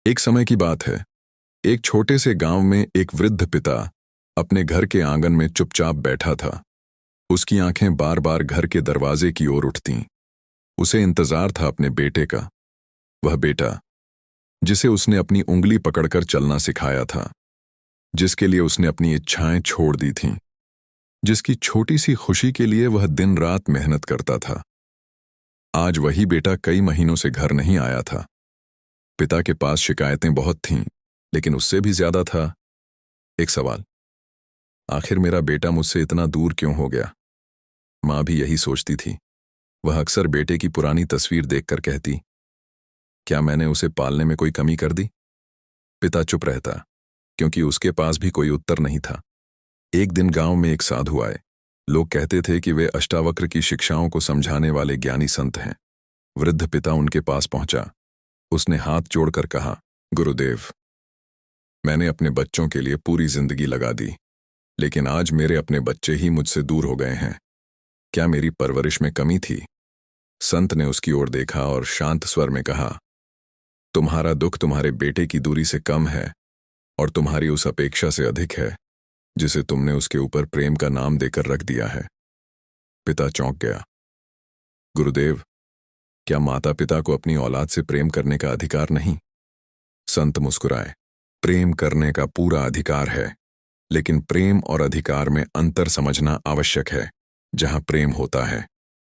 एक समय की बात है। एक छोटे से गांव में एक वृद्ध पिता अपने घर के आंगन में चुपचाप बैठा था। उसकी आंखें बार बार घर के दरवाजे की ओर उठतीं। उसे इंतजार था अपने बेटे का, वह बेटा जिसे उसने अपनी उंगली पकड़कर चलना सिखाया था, जिसके लिए उसने अपनी इच्छाएं छोड़ दी थीं, जिसकी छोटी सी खुशी के लिए वह दिन रात मेहनत करता था। आज वही बेटा कई महीनों से घर नहीं आया था। पिता के पास शिकायतें बहुत थीं, लेकिन उससे भी ज्यादा था एक सवाल। आखिर मेरा बेटा मुझसे इतना दूर क्यों हो गया? माँ भी यही सोचती थी। वह अक्सर बेटे की पुरानी तस्वीर देखकर कहती, क्या मैंने उसे पालने में कोई कमी कर दी? पिता चुप रहता, क्योंकि उसके पास भी कोई उत्तर नहीं था। एक दिन गांव में एक साधु आए। लोग कहते थे कि वे अष्टावक्र की शिक्षाओं को समझाने वाले ज्ञानी संत हैं। वृद्ध पिता उनके पास पहुंचा। उसने हाथ जोड़कर कहा, गुरुदेव, मैंने अपने बच्चों के लिए पूरी जिंदगी लगा दी, लेकिन आज मेरे अपने बच्चे ही मुझसे दूर हो गए हैं। क्या मेरी परवरिश में कमी थी? संत ने उसकी ओर देखा और शांत स्वर में कहा, तुम्हारा दुख तुम्हारे बेटे की दूरी से कम है और तुम्हारी उस अपेक्षा से अधिक है जिसे तुमने उसके ऊपर प्रेम का नाम देकर रख दिया है। पिता चौंक गया। गुरुदेव, क्या माता पिता को अपनी औलाद से प्रेम करने का अधिकार नहीं? संत मुस्कुराए। प्रेम करने का पूरा अधिकार है, लेकिन प्रेम और अधिकार में अंतर समझना आवश्यक है। जहां प्रेम होता है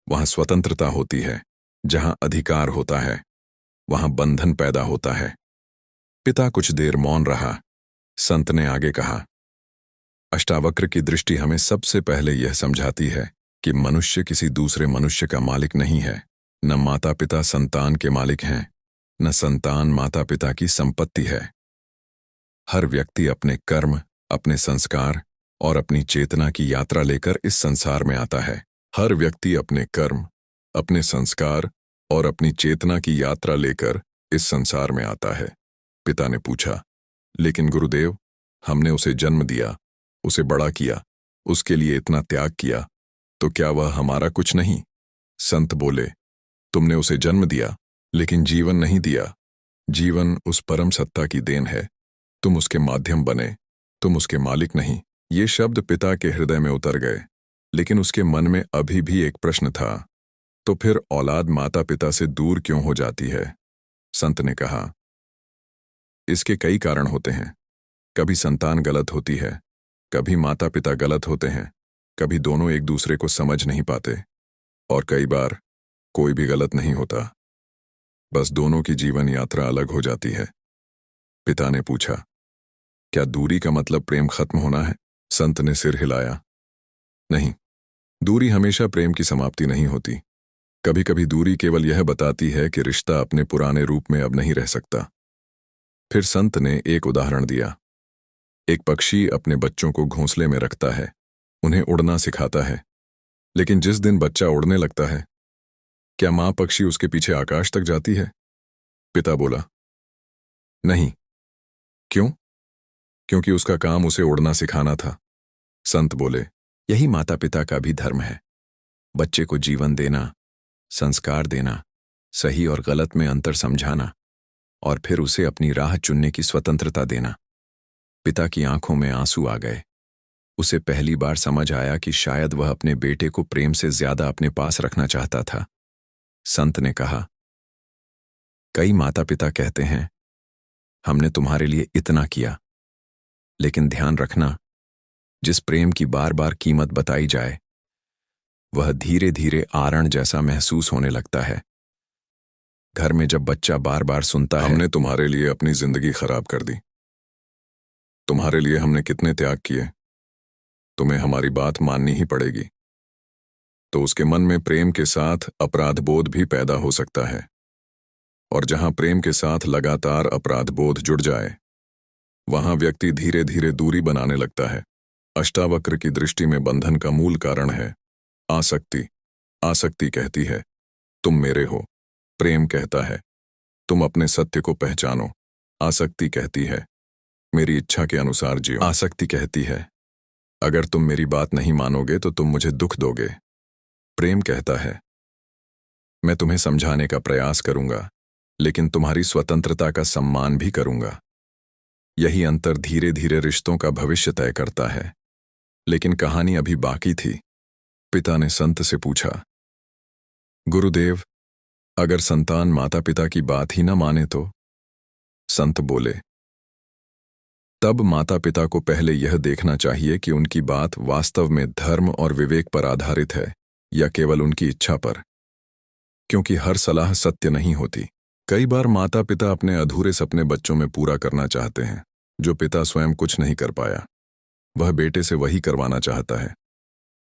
वहां स्वतंत्रता होती है, जहां अधिकार होता है वहां बंधन पैदा होता है। पिता कुछ देर मौन रहा। संत ने आगे कहा, अष्टावक्र की दृष्टि हमें सबसे पहले यह समझाती है कि मनुष्य किसी दूसरे मनुष्य का मालिक नहीं है। न माता पिता संतान के मालिक हैं, न संतान माता पिता की संपत्ति है। हर व्यक्ति अपने कर्म, अपने संस्कार और अपनी चेतना की यात्रा लेकर इस संसार में आता है। हर व्यक्ति अपने कर्म, अपने संस्कार और अपनी चेतना की यात्रा लेकर इस संसार में आता है। पिता ने पूछा, लेकिन गुरुदेव, हमने उसे जन्म दिया, उसे बड़ा किया, उसके लिए इतना त्याग किया, तो क्या वह हमारा कुछ नहीं? संत बोले, तुमने उसे जन्म दिया, लेकिन जीवन नहीं दिया। जीवन उस परम सत्ता की देन है। तुम उसके माध्यम बने, तुम उसके मालिक नहीं। ये शब्द पिता के हृदय में उतर गए, लेकिन उसके मन में अभी भी एक प्रश्न था, तो फिर औलाद माता पिता से दूर क्यों हो जाती है? संत ने कहा, इसके कई कारण होते हैं। कभी संतान गलत होती है, कभी माता पिता गलत होते हैं, कभी दोनों एक दूसरे को समझ नहीं पाते, और कई बार कोई भी गलत नहीं होता, बस दोनों की जीवन यात्रा अलग हो जाती है। पिता ने पूछा, क्या दूरी का मतलब प्रेम खत्म होना है? संत ने सिर हिलाया, नहीं, दूरी हमेशा प्रेम की समाप्ति नहीं होती। कभी कभी दूरी केवल यह बताती है कि रिश्ता अपने पुराने रूप में अब नहीं रह सकता। फिर संत ने एक उदाहरण दिया। एक पक्षी अपने बच्चों को घोंसले में रखता है, उन्हें उड़ना सिखाता है, लेकिन जिस दिन बच्चा उड़ने लगता है, क्या मां पक्षी उसके पीछे आकाश तक जाती है? पिता बोला, नहीं। क्यों? क्योंकि उसका काम उसे उड़ना सिखाना था। संत बोले, यही माता पिता का भी धर्म है। बच्चे को जीवन देना, संस्कार देना, सही और गलत में अंतर समझाना, और फिर उसे अपनी राह चुनने की स्वतंत्रता देना। पिता की आंखों में आंसू आ गए। उसे पहली बार समझ आया कि शायद वह अपने बेटे को प्रेम से ज्यादा अपने पास रखना चाहता था। संत ने कहा, कई माता पिता कहते हैं, हमने तुम्हारे लिए इतना किया, लेकिन ध्यान रखना, जिस प्रेम की बार बार कीमत बताई जाए, वह धीरे धीरे आरण जैसा महसूस होने लगता है। घर में जब बच्चा बार बार सुनता है, हमने तुम्हारे लिए अपनी जिंदगी खराब कर दी, तुम्हारे लिए हमने कितने त्याग किए, तुम्हें हमारी बात माननी ही पड़ेगी, तो उसके मन में प्रेम के साथ अपराध बोध भी पैदा हो सकता है। और जहां प्रेम के साथ लगातार अपराध बोध जुड़ जाए, वहां व्यक्ति धीरे धीरे दूरी बनाने लगता है। अष्टावक्र की दृष्टि में बंधन का मूल कारण है आसक्ति। आसक्ति कहती है, तुम मेरे हो। प्रेम कहता है, तुम अपने सत्य को पहचानो। आसक्ति कहती है, मेरी इच्छा के अनुसार जियो। आसक्ति कहती है, अगर तुम मेरी बात नहीं मानोगे तो तुम मुझे दुख दोगे। प्रेम कहता है, मैं तुम्हें समझाने का प्रयास करूंगा, लेकिन तुम्हारी स्वतंत्रता का सम्मान भी करूंगा। यही अंतर धीरे धीरे रिश्तों का भविष्य तय करता है। लेकिन कहानी अभी बाकी थी। पिता ने संत से पूछा, गुरुदेव, अगर संतान माता पिता की बात ही न माने तो? संत बोले, तब माता पिता को पहले यह देखना चाहिए कि उनकी बात वास्तव में धर्म और विवेक पर आधारित है या केवल उनकी इच्छा पर। क्योंकि हर सलाह सत्य नहीं होती। कई बार माता पिता अपने अधूरे सपने बच्चों में पूरा करना चाहते हैं। जो पिता स्वयं कुछ नहीं कर पाया, वह बेटे से वही करवाना चाहता है।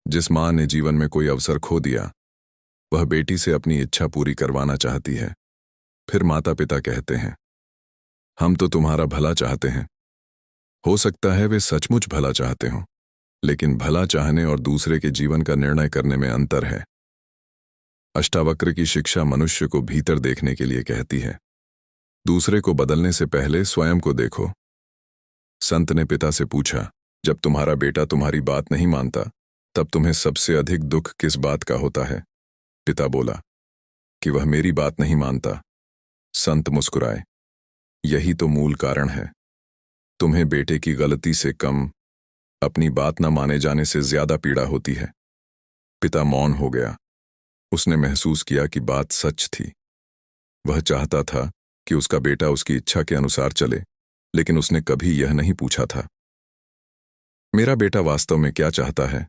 जिस माँ ने जीवन में कोई अवसर खो दिया, वह बेटी से अपनी इच्छा पूरी करवाना चाहती है। फिर माता पिता कहते हैं, हम तो तुम्हारा भला चाहते हैं। हो सकता है वे सचमुच भला चाहते हों, लेकिन भला चाहने और दूसरे के जीवन का निर्णय करने में अंतर है। अष्टावक्र की शिक्षा मनुष्य को भीतर देखने के लिए कहती है, दूसरे को बदलने से पहले स्वयं को देखो। संत ने पिता से पूछा, जब तुम्हारा बेटा तुम्हारी बात नहीं मानता, तब तुम्हें सबसे अधिक दुख किस बात का होता है? पिता बोला कि वह मेरी बात नहीं मानता। संत मुस्कुराए, यही तो मूल कारण है। तुम्हें बेटे की गलती से कम, अपनी बात न माने जाने से ज्यादा पीड़ा होती है। पिता मौन हो गया। उसने महसूस किया कि बात सच थी। वह चाहता था कि उसका बेटा उसकी इच्छा के अनुसार चले, लेकिन उसने कभी यह नहीं पूछा था, मेरा बेटा वास्तव में क्या चाहता है?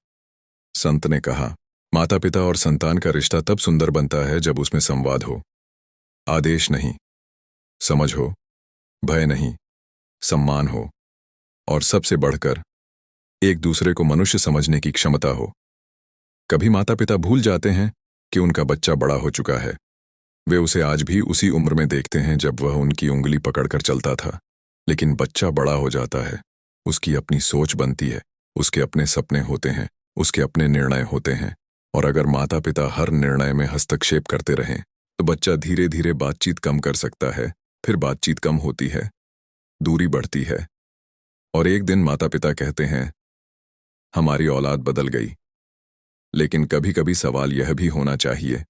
संत ने कहा, माता पिता और संतान का रिश्ता तब सुंदर बनता है जब उसमें संवाद हो। आदेश नहीं, समझ हो, भय नहीं, सम्मान हो, और सबसे बढ़कर एक दूसरे को मनुष्य समझने की क्षमता हो। कभी माता पिता भूल जाते हैं कि उनका बच्चा बड़ा हो चुका है। वे उसे आज भी उसी उम्र में देखते हैं जब वह उनकी उंगली पकड़कर चलता था। लेकिन बच्चा बड़ा हो जाता है, उसकी अपनी सोच बनती है, उसके अपने सपने होते हैं, उसके अपने निर्णय होते हैं। और अगर माता पिता हर निर्णय में हस्तक्षेप करते रहें तो बच्चा धीरे धीरे बातचीत कम कर सकता है। फिर बातचीत कम होती है, दूरी बढ़ती है, और एक दिन माता पिता कहते हैं, हमारी औलाद बदल गई। लेकिन कभी कभी सवाल यह भी होना चाहिए,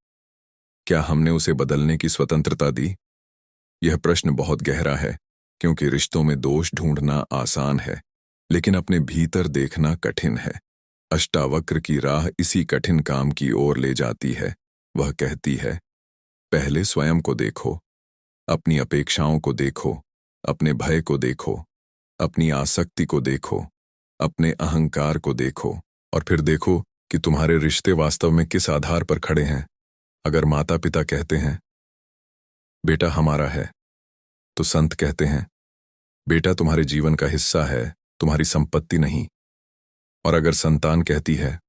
क्या हमने उसे बदलने की स्वतंत्रता दी? यह प्रश्न बहुत गहरा है, क्योंकि रिश्तों में दोष ढूंढना आसान है, लेकिन अपने भीतर देखना कठिन है। अष्टावक्र की राह इसी कठिन काम की ओर ले जाती है। वह कहती है, पहले स्वयं को देखो, अपनी अपेक्षाओं को देखो, अपने भय को देखो, अपनी आसक्ति को देखो, अपने अहंकार को देखो, और फिर देखो कि तुम्हारे रिश्ते वास्तव में किस आधार पर खड़े हैं। अगर माता पिता कहते हैं, बेटा हमारा है, तो संत कहते हैं, बेटा तुम्हारे जीवन का हिस्सा है, तुम्हारी संपत्ति नहीं। और अगर संतान कहती है,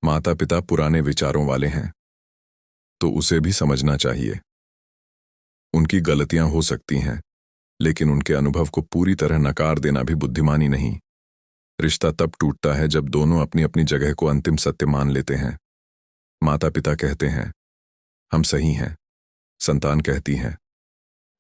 माता पिता पुराने विचारों वाले हैं, तो उसे भी समझना चाहिए। उनकी गलतियां हो सकती हैं, लेकिन उनके अनुभव को पूरी तरह नकार देना भी बुद्धिमानी नहीं। रिश्ता तब टूटता है जब दोनों अपनी अपनी जगह को अंतिम सत्य मान लेते हैं। माता पिता कहते हैं, हम सही हैं। संतान कहती है,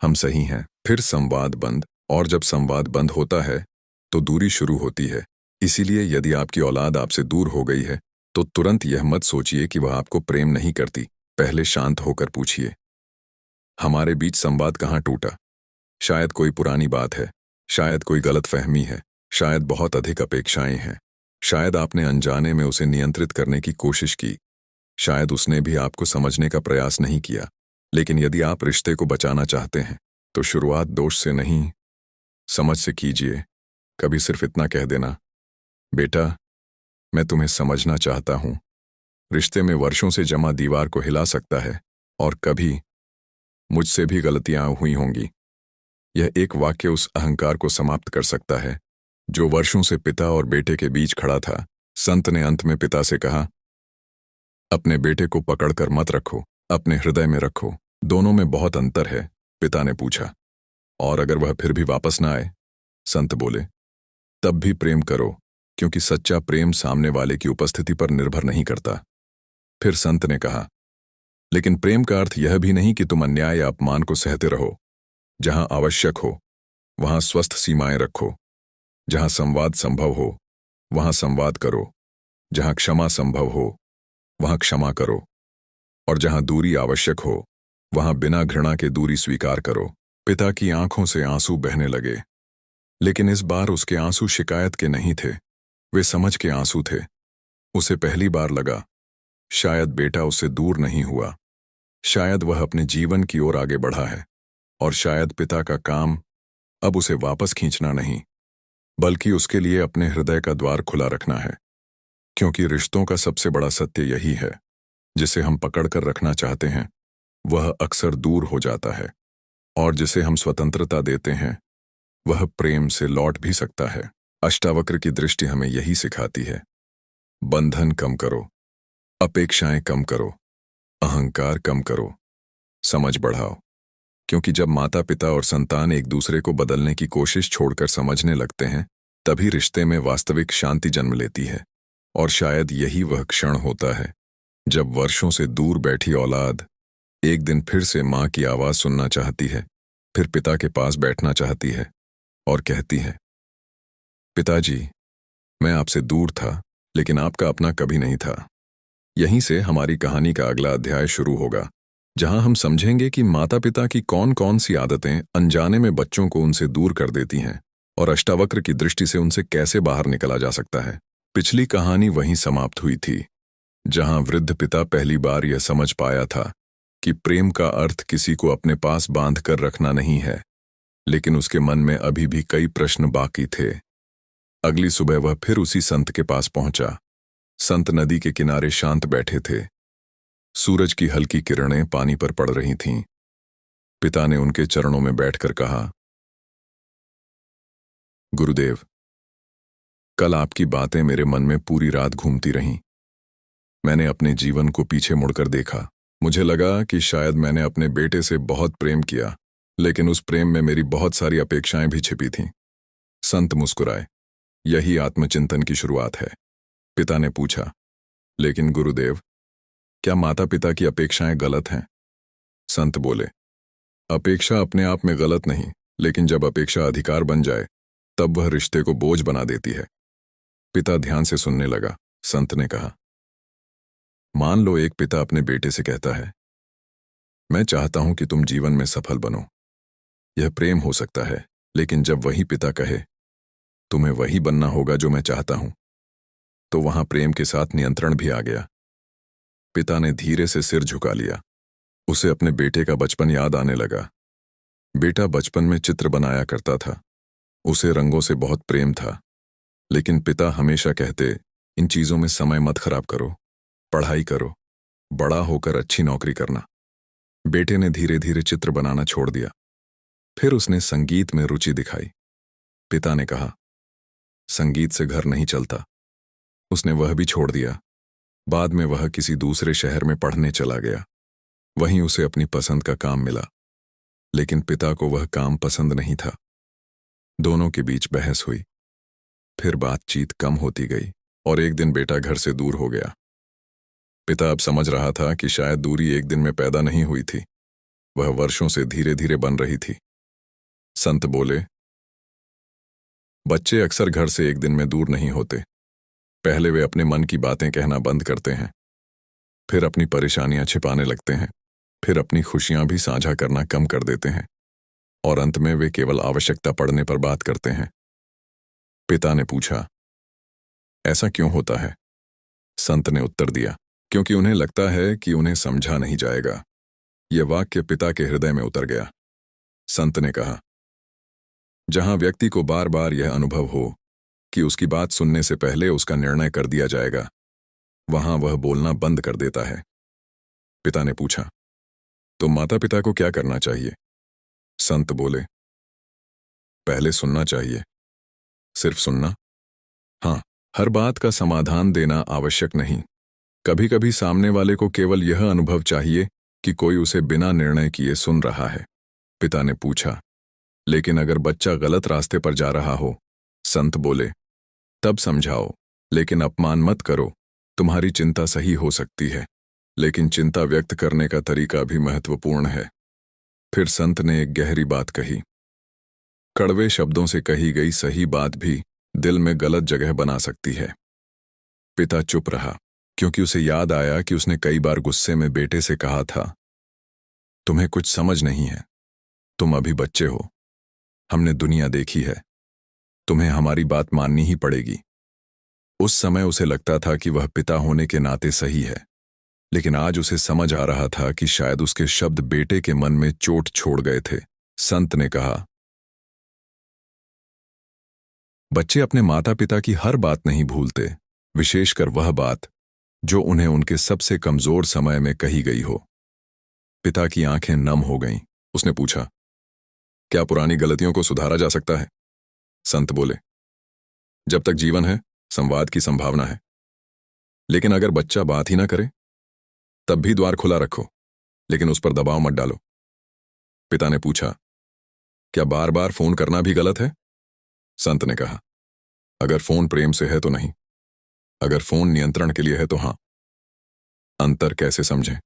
हम सही हैं। फिर संवाद बंद, और जब संवाद बंद होता है तो दूरी शुरू होती है। इसीलिए यदि आपकी औलाद आपसे दूर हो गई है तो तुरंत यह मत सोचिए कि वह आपको प्रेम नहीं करती। पहले शांत होकर पूछिए, हमारे बीच संवाद कहाँ टूटा? शायद कोई पुरानी बात है, शायद कोई गलतफहमी है, शायद बहुत अधिक अपेक्षाएं हैं, शायद आपने अनजाने में उसे नियंत्रित करने की कोशिश की, शायद उसने भी आपको समझने का प्रयास नहीं किया। लेकिन यदि आप रिश्ते को बचाना चाहते हैं तो शुरुआत दोष से नहीं, समझ से कीजिए। कभी सिर्फ इतना कह देना, बेटा मैं तुम्हें समझना चाहता हूं। रिश्ते में वर्षों से जमा दीवार को हिला सकता है, और कभी मुझसे भी गलतियां हुई होंगी। यह एक वाक्य उस अहंकार को समाप्त कर सकता है जो वर्षों से पिता और बेटे के बीच खड़ा था। संत ने अंत में पिता से कहा, अपने बेटे को पकड़कर मत रखो, अपने हृदय में रखो, दोनों में बहुत अंतर है। पिता ने पूछा, और अगर वह फिर भी वापस ना आए? संत बोले, तब भी प्रेम करो, क्योंकि सच्चा प्रेम सामने वाले की उपस्थिति पर निर्भर नहीं करता। फिर संत ने कहा, लेकिन प्रेम का अर्थ यह भी नहीं कि तुम अन्याय या अपमान को सहते रहो। जहां आवश्यक हो वहां स्वस्थ सीमाएं रखो, जहां संवाद संभव हो वहां संवाद करो, जहां क्षमा संभव हो वहां क्षमा करो, और जहां दूरी आवश्यक हो वहां बिना घृणा के दूरी स्वीकार करो। पिता की आंखों से आंसू बहने लगे, लेकिन इस बार उसके आंसू शिकायत के नहीं थे, वे समझ के आंसू थे। उसे पहली बार लगा, शायद बेटा उससे दूर नहीं हुआ, शायद वह अपने जीवन की ओर आगे बढ़ा है, और शायद पिता का काम अब उसे वापस खींचना नहीं, बल्कि उसके लिए अपने हृदय का द्वार खुला रखना है। क्योंकि रिश्तों का सबसे बड़ा सत्य यही है, जिसे हम पकड़कर रखना चाहते हैं वह अक्सर दूर हो जाता है, और जिसे हम स्वतंत्रता देते हैं वह प्रेम से लौट भी सकता है। अष्टावक्र की दृष्टि हमें यही सिखाती है, बंधन कम करो, अपेक्षाएं कम करो, अहंकार कम करो, समझ बढ़ाओ। क्योंकि जब माता पिता और संतान एक दूसरे को बदलने की कोशिश छोड़कर समझने लगते हैं, तभी रिश्ते में वास्तविक शांति जन्म लेती है। और शायद यही वह क्षण होता है जब वर्षों से दूर बैठी औलाद एक दिन फिर से माँ की आवाज सुनना चाहती है, फिर पिता के पास बैठना चाहती है और कहती है, पिताजी, मैं आपसे दूर था, लेकिन आपका अपना कभी नहीं था। यहीं से हमारी कहानी का अगला अध्याय शुरू होगा, जहां हम समझेंगे कि माता पिता की कौन कौन सी आदतें अनजाने में बच्चों को उनसे दूर कर देती हैं, और अष्टावक्र की दृष्टि से उनसे कैसे बाहर निकला जा सकता है। पिछली कहानी वहीं समाप्त हुई थी, जहां वृद्ध पिता पहली बार यह समझ पाया था कि प्रेम का अर्थ किसी को अपने पास बांध कर रखना नहीं है, लेकिन उसके मन में अभी भी कई प्रश्न बाकी थे। अगली सुबह वह फिर उसी संत के पास पहुंचा। संत नदी के किनारे शांत बैठे थे। सूरज की हल्की किरणें पानी पर पड़ रही थीं। पिता ने उनके चरणों में बैठकर कहा, गुरुदेव, कल आपकी बातें मेरे मन में पूरी रात घूमती रहीं। मैंने अपने जीवन को पीछे मुड़कर देखा। मुझे लगा कि शायद मैंने अपने बेटे से बहुत प्रेम किया, लेकिन उस प्रेम में मेरी बहुत सारी अपेक्षाएं भी छिपी थीं। संत मुस्कुराए। यही आत्मचिंतन की शुरुआत है। पिता ने पूछा, लेकिन गुरुदेव, क्या माता पिता की अपेक्षाएं गलत हैं? संत बोले, अपेक्षा अपने आप में गलत नहीं, लेकिन जब अपेक्षा अधिकार बन जाए तब वह रिश्ते को बोझ बना देती है। पिता ध्यान से सुनने लगा। संत ने कहा, मान लो एक पिता अपने बेटे से कहता है, मैं चाहता हूं कि तुम जीवन में सफल बनो। यह प्रेम हो सकता है, लेकिन जब वही पिता कहे, तुम्हें वही बनना होगा जो मैं चाहता हूं, तो वहां प्रेम के साथ नियंत्रण भी आ गया। पिता ने धीरे से सिर झुका लिया। उसे अपने बेटे का बचपन याद आने लगा। बेटा बचपन में चित्र बनाया करता था। उसे रंगों से बहुत प्रेम था, लेकिन पिता हमेशा कहते, इन चीजों में समय मत खराब करो, पढ़ाई करो, बड़ा होकर अच्छी नौकरी करना। बेटे ने धीरे धीरे चित्र बनाना छोड़ दिया। फिर उसने संगीत में रुचि दिखाई। पिता ने कहा, संगीत से घर नहीं चलता। उसने वह भी छोड़ दिया। बाद में वह किसी दूसरे शहर में पढ़ने चला गया। वहीं उसे अपनी पसंद का काम मिला, लेकिन पिता को वह काम पसंद नहीं था। दोनों के बीच बहस हुई। फिर बातचीत कम होती गई और एक दिन बेटा घर से दूर हो गया। पिता अब समझ रहा था कि शायद दूरी एक दिन में पैदा नहीं हुई थी, वह वर्षों से धीरे धीरे बन रही थी। संत बोले, बच्चे अक्सर घर से एक दिन में दूर नहीं होते। पहले वे अपने मन की बातें कहना बंद करते हैं, फिर अपनी परेशानियां छिपाने लगते हैं, फिर अपनी खुशियां भी साझा करना कम कर देते हैं, और अंत में वे केवल आवश्यकता पड़ने पर बात करते हैं। पिता ने पूछा, ऐसा क्यों होता है? संत ने उत्तर दिया, क्योंकि उन्हें लगता है कि उन्हें समझा नहीं जाएगा। यह वाक्य पिता के हृदय में उतर गया। संत ने कहा, जहां व्यक्ति को बार बार यह अनुभव हो कि उसकी बात सुनने से पहले उसका निर्णय कर दिया जाएगा, वहां वह बोलना बंद कर देता है। पिता ने पूछा, तो माता पिता को क्या करना चाहिए? संत बोले, पहले सुनना चाहिए। सिर्फ सुनना? हाँ, हर बात का समाधान देना आवश्यक नहीं। कभी कभी सामने वाले को केवल यह अनुभव चाहिए कि कोई उसे बिना निर्णय किए सुन रहा है। पिता ने पूछा, लेकिन अगर बच्चा गलत रास्ते पर जा रहा हो? संत बोले, तब समझाओ, लेकिन अपमान मत करो। तुम्हारी चिंता सही हो सकती है, लेकिन चिंता व्यक्त करने का तरीका भी महत्वपूर्ण है। फिर संत ने एक गहरी बात कही, कड़वे शब्दों से कही गई सही बात भी दिल में गलत जगह बना सकती है। पिता चुप रहा, क्योंकि उसे याद आया कि उसने कई बार गुस्से में बेटे से कहा था, तुम्हें कुछ समझ नहीं है। तुम अभी बच्चे हो। हमने दुनिया देखी है। तुम्हें हमारी बात माननी ही पड़ेगी। उस समय उसे लगता था कि वह पिता होने के नाते सही है, लेकिन आज उसे समझ आ रहा था कि शायद उसके शब्द बेटे के मन में चोट छोड़ गए थे। संत ने कहा, बच्चे अपने माता पिता की हर बात नहीं भूलते, विशेषकर वह बात जो उन्हें उनके सबसे कमजोर समय में कही गई हो। पिता की आंखें नम हो गईं। उसने पूछा, क्या पुरानी गलतियों को सुधारा जा सकता है? संत बोले, जब तक जीवन है संवाद की संभावना है, लेकिन अगर बच्चा बात ही ना करे तब भी द्वार खुला रखो, लेकिन उस पर दबाव मत डालो। पिता ने पूछा, क्या बार बार फोन करना भी गलत है? संत ने कहा, अगर फोन प्रेम से है तो नहीं, अगर फोन नियंत्रण के लिए है तो हां। अंतर कैसे समझें?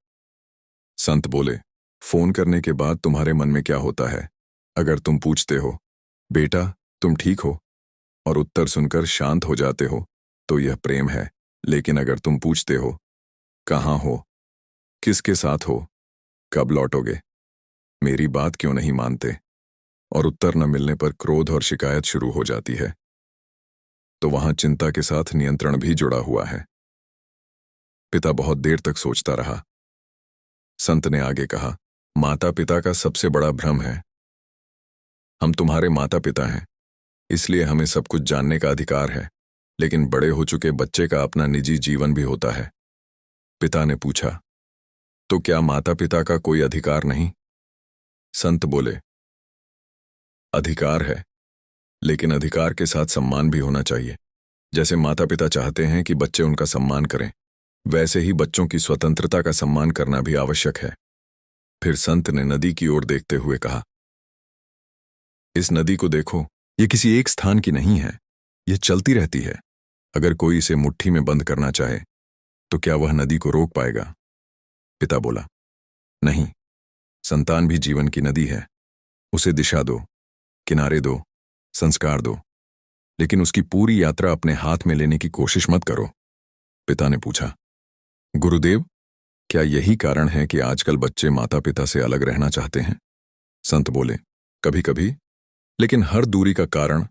संत बोले, फोन करने के बाद तुम्हारे मन में क्या होता है? अगर तुम पूछते हो, बेटा तुम ठीक हो, और उत्तर सुनकर शांत हो जाते हो, तो यह प्रेम है। लेकिन अगर तुम पूछते हो, कहाँ हो, किसके साथ हो, कब लौटोगे, मेरी बात क्यों नहीं मानते, और उत्तर न मिलने पर क्रोध और शिकायत शुरू हो जाती है, तो वहां चिंता के साथ नियंत्रण भी जुड़ा हुआ है। पिता बहुत देर तक सोचता रहा। संत ने आगे कहा, माता पिता का सबसे बड़ा भ्रम है। हम तुम्हारे माता पिता हैं, इसलिए हमें सब कुछ जानने का अधिकार है, लेकिन बड़े हो चुके बच्चे का अपना निजी जीवन भी होता है। पिता ने पूछा, तो क्या माता पिता का कोई अधिकार नहीं? संत बोले, अधिकार है, लेकिन अधिकार के साथ सम्मान भी होना चाहिए। जैसे माता पिता चाहते हैं कि बच्चे उनका सम्मान करें, वैसे ही बच्चों की स्वतंत्रता का सम्मान करना भी आवश्यक है। फिर संत ने नदी की ओर देखते हुए कहा, इस नदी को देखो, ये किसी एक स्थान की नहीं है, यह चलती रहती है। अगर कोई इसे मुट्ठी में बंद करना चाहे तो क्या वह नदी को रोक पाएगा? पिता बोला, नहीं, संतान भी जीवन की नदी है। उसे दिशा दो, किनारे दो, संस्कार दो, लेकिन उसकी पूरी यात्रा अपने हाथ में लेने की कोशिश मत करो। पिता ने पूछा, गुरुदेव, क्या यही कारण है कि आजकल बच्चे माता पिता से अलग रहना चाहते हैं? संत बोले, कभी कभी, लेकिन हर दूरी का कारण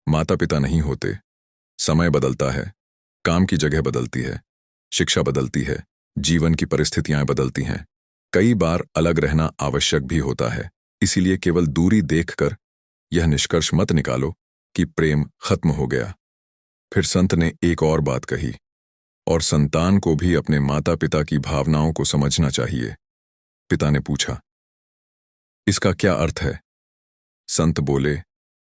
माता पिता नहीं होते। समय बदलता है, काम की जगह बदलती है, शिक्षा बदलती है, जीवन की परिस्थितियां बदलती हैं। कई बार अलग रहना आवश्यक भी होता है। इसीलिए केवल दूरी देखकर यह निष्कर्ष मत निकालो कि प्रेम खत्म हो गया। फिर संत ने एक और बात कही, और संतान को भी अपने माता पिता की भावनाओं को समझना चाहिए। पिता ने पूछा, इसका क्या अर्थ है? संत बोले,